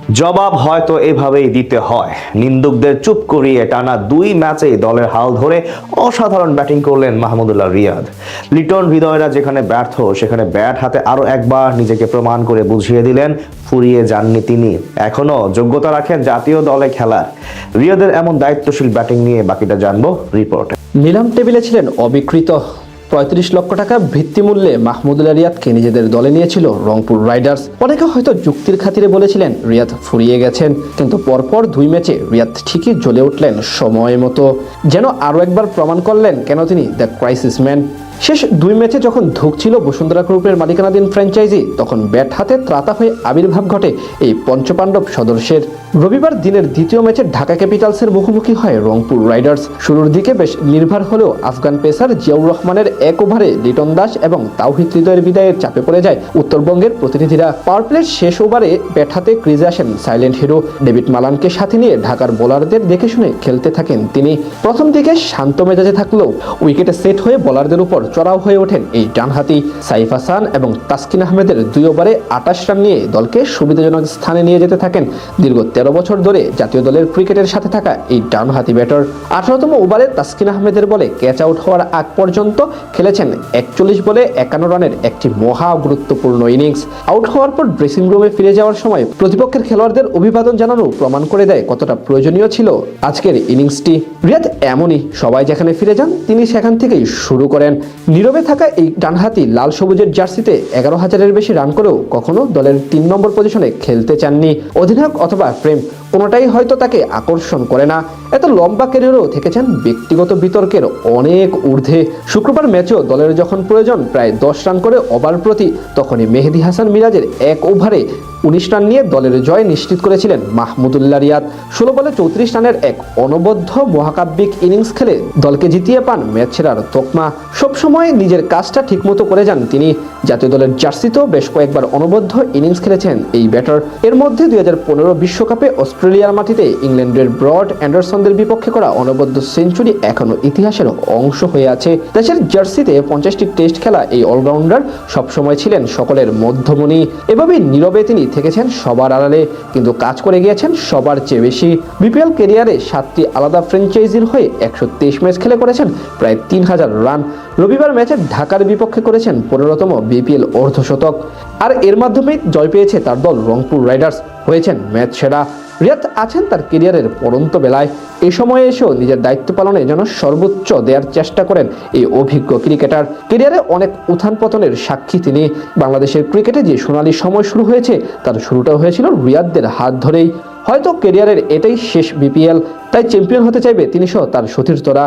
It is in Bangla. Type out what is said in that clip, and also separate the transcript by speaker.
Speaker 1: জবাব হয়তো এভাবেই দিতে হয়। নিন্দুকদের চুপ করিয়ে টানা 2 ম্যাচেই দলের হাল ধরে অসাধারণ ব্যাটিং করলেন মাহমুদুল্লাহ রিয়াদ। লিটন হৃদয়রা যেখানে ব্যর্থ, সেখানে ব্যাট হাতে আরও একবার নিজেকে প্রমাণ করে বুঝিয়ে দিলেন ফুরিয়ে যাননি তিনি, এখনো যোগ্যতা রাখেন জাতীয় দলে খেলার। রিয়াদের এমন দায়িত্বশীল ব্যাটিং নিয়ে বাকিটা জানবো রিপোর্টে।
Speaker 2: নিলাম টেবিলে ছিলেন অবিকৃত। ৩৫ লক্ষ টাকা ভিত্তিমূল্যে মাহমুদুল্লাহ রিয়াদকে নিজেদের দলে নিয়েছিল রংপুর রাইডার্স। অনেকে হয়তো যুক্তির খাতিরে বলেছিলেন রিয়াদ ফুরিয়ে গেছেন, কিন্তু পরপর 2 ম্যাচে রিয়াদ ঠিকই জ্বলে উঠলেন সময় মতো। যেন আরও একবার প্রমাণ করলেন কেন তিনি দ্য ক্রাইসিস ম্যান। শেষ 2 ম্যাচে যখন ধুঁকছিল বসুন্ধরা গ্রুপের মালিকানাধীন ফ্র্যাঞ্চাইজি, তখন ব্যাট হাতে ত্রাতা হয়ে আবির্ভাব ঘটে এই পঞ্চপাণ্ডব সদস্যের। রবিবার দিনের দ্বিতীয় ম্যাচে ঢাকা ক্যাপিটালসের মুখোমুখি হয় রংপুর রাইডার্স। শুরুর দিকে বেশ নির্ভর হলেও আফগান পেসার জিয়াউর রহমানের 1 ওভারে লিটন দাস এবং তাওহিদ হৃদয়ের বিদায়ের চাপে পড়ে যায় উত্তরবঙ্গের প্রতিনিধিরা। পাওয়ার প্লের শেষ ওভারে ব্যাট হাতে ক্রিজে আসেন সাইলেন্ট হিরো ডেভিড মালানকে সাথে নিয়ে ঢাকার বোলারদের দেখে শুনে খেলতে থাকেন তিনি। প্রথম দিকে শান্ত মেজাজে থাকলেও উইকেটে সেট হয়ে বোলারদের উপর চড়াও হয়ে ওঠেন এই ডানহাতি। সাইফ হাসান এবং তাসকিন আহমেদের 2 ওভারে 28 রান নিয়ে দলকে সুবিধাজনক স্থানে নিয়ে যেতে থাকেন দীর্ঘ 13 বছর ধরে জাতীয় দলের ক্রিকেটের সাথে থাকা এই ডানহাতি ব্যাটার। 18তম ওভারে তাসকিন আহমেদের বলে ক্যাচ আউট হওয়ার আগ পর্যন্ত খেলেছেন 41 বলে 51 রানের একটি মহা গুরুত্বপূর্ণ ইনিংস। আউট হওয়ার পর ড্রেসিং রুমে ফিরে যাওয়ার সময় প্রতিপক্ষের খেলোয়াড়দের অভিবাদন জানানো প্রমাণ করে দেয় কতটা প্রয়োজনীয় ছিল আজকের ইনিংসটি। রিয়াদ এমনই, সবাই যেখানে ফিরে যান তিনি সেখান থেকেই শুরু করেন। নীরবে থাকা এই ডানহাতি লাল সবুজের জার্সিতে 11,000-এর বেশি রান করেও কখনো দলের 3 নম্বর পজিশনে খেলতে চাননি। অধিনায়ক অথবা প্রেম কোনোটাই হয়তো তাকে আকর্ষণ করে না। এত লম্বা ক্যারিয়ারও থেকেছেন ব্যক্তিগত বিতর্কের অনেক ঊর্ধ্বে। শুক্রবার ম্যাচেও দলের যখন প্রয়োজন প্রায় 10 রান করে ওভার প্রতি, তখনই মেহেদী হাসান মিরাজের 1 ওভারে 19 রান নিয়ে দলের জয় নিশ্চিত করেছিলেন মাহমুদুল্লাহ রিয়াদ। 16 বলে 34 রানের এক অনবদ্য মহাকাব্যিক ইনিংস খেলে দলকে জিতিয়ে পান ম্যাচ সেরার তকমা। সবসময় নিজের কাজটা ঠিকমতো করে যান তিনি। জাতীয় দলের জার্সিতেও বেশ কয়েকবার অনবদ্য ইনিংস খেলেছেন এই ব্যাটার। এর মধ্যে 2015 বিশ্বকাপে অস্ট্রেলিয়ার মাটিতে ইংল্যান্ডের ব্রড অ্যান্ডারসনদের বিপক্ষে করা অনবদ্য সেঞ্চুরি এখনো ইতিহাসের অংশ হয়ে আছে। দেশের জার্সিতে 50টি টেস্ট খেলা এই অলরাউন্ডার সবসময় ছিলেন সকলের মধ্যমণি। এভাবেই নীরবে তিনি থেকেছেন সবার আড়ালে, কিন্তু কাজ করে গিয়েছেন সবার চেয়ে বেশি। বিপিএল ক্যারিয়ারে 7টি আলাদা ফ্র্যাঞ্চাইজির হয়ে 123 ম্যাচ খেলে করেছেন প্রায় 3000 রান। রবিবার ম্যাচে ঢাকার বিপক্ষে করেছেন 15তম বিপিএল অর্ধশতক। আর এর মাধ্যমেই জয় পেয়েছে তার দল রংপুর রাইডার্স, হয়েছেন ম্যাচ সেরা। রিয়াদ আছেন তার ক্যারিয়ারের পড়ন্ত বেলায়। এই সময়ে এসেও নিজের দায়িত্ব পালনে যেন সর্বোচ্চ দেওয়ার চেষ্টা করেন এই অভিজ্ঞ ক্রিকেটার। ক্যারিয়ারে অনেক উত্থান পতনের সাক্ষী তিনি। বাংলাদেশের ক্রিকেটে যে সোনালী সময় শুরু হয়েছে, তার শুরুটা হয়েছিল রিয়াদদের হাত ধরেই। হয়তো ক্যারিয়ারের এটাই শেষ বিপিএল, তাই চ্যাম্পিয়ন হতে চাইবে তিনি সহ তার সতীর্থরা।